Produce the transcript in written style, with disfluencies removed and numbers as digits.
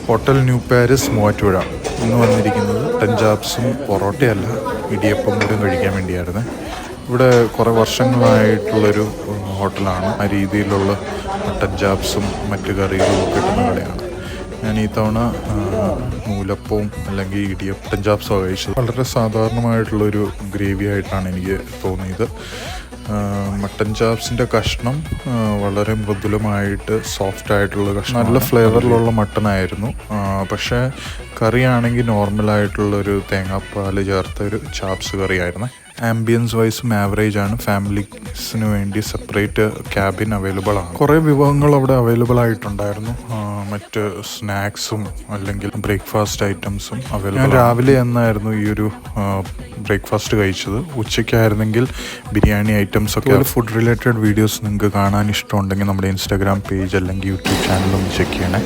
Hotel new Paris Muvattupuzha ഇന്ന് വന്നിരിക്കുന്നത് mutton ചാപ്സും പൊറോട്ടയല്ല idiyappam കൂടിയും കഴിക്കാൻ വേണ്ടിയായിരുന്നു. ഇവിടെ കുറേ വർഷങ്ങളായിട്ടുള്ളൊരു ഹോട്ടലാണ്. ആ രീതിയിലുള്ള മട്ടൻ ചാപ്സും മറ്റ് കറികളും കിട്ടുന്ന കടയാണ്. ഞാൻ ഈ തവണ നൂലപ്പവും അല്ലെങ്കിൽ ഇടിയപ്പൻ ചാപ്സും കഴിച്ചത്. വളരെ സാധാരണമായിട്ടുള്ളൊരു ഗ്രേവി ആയിട്ടാണ് എനിക്ക് തോന്നിയത്. മട്ടൻ ചാപ്സിൻ്റെ കഷ്ണം വളരെ മൃദുലമായിട്ട് സോഫ്റ്റായിട്ടുള്ള കഷ്ണം, നല്ല ഫ്ലേവറിലുള്ള മട്ടനായിരുന്നു. പക്ഷേ കറിയാണെങ്കിൽ നോർമലായിട്ടുള്ളൊരു തേങ്ങാപ്പാൽ ചേർത്ത ഒരു ചാപ്സ് കറിയായിരുന്നു. ആംബിയൻസ് വൈസും ആവറേജ് ആണ്. ഫാമിലീസിന് വേണ്ടി സെപ്പറേറ്റ് ക്യാബിൻ അവൈലബിൾ ആണ്. കുറേ വിഭവങ്ങൾ അവിടെ അവൈലബിൾ ആയിട്ടുണ്ടായിരുന്നു. മറ്റ് സ്നാക്സും അല്ലെങ്കിൽ ബ്രേക്ക്ഫാസ്റ്റ് ഐറ്റംസും അവൈലബിൾ. ഞാൻ രാവിലെ എന്നായിരുന്നു ഈ ഒരു ബ്രേക്ക്ഫാസ്റ്റ് കഴിച്ചത്. ഉച്ചയ്ക്കായിരുന്നെങ്കിൽ ബിരിയാണി ഐറ്റംസ് ഒക്കെ. ഫുഡ് റിലേറ്റഡ് വീഡിയോസ് നിങ്ങൾക്ക് കാണാൻ ഇഷ്ടമുണ്ടെങ്കിൽ നമ്മുടെ ഇൻസ്റ്റാഗ്രാം പേജ് അല്ലെങ്കിൽ യൂട്യൂബ് ചാനലൊന്ന് ചെക്ക് ചെയ്യണേ.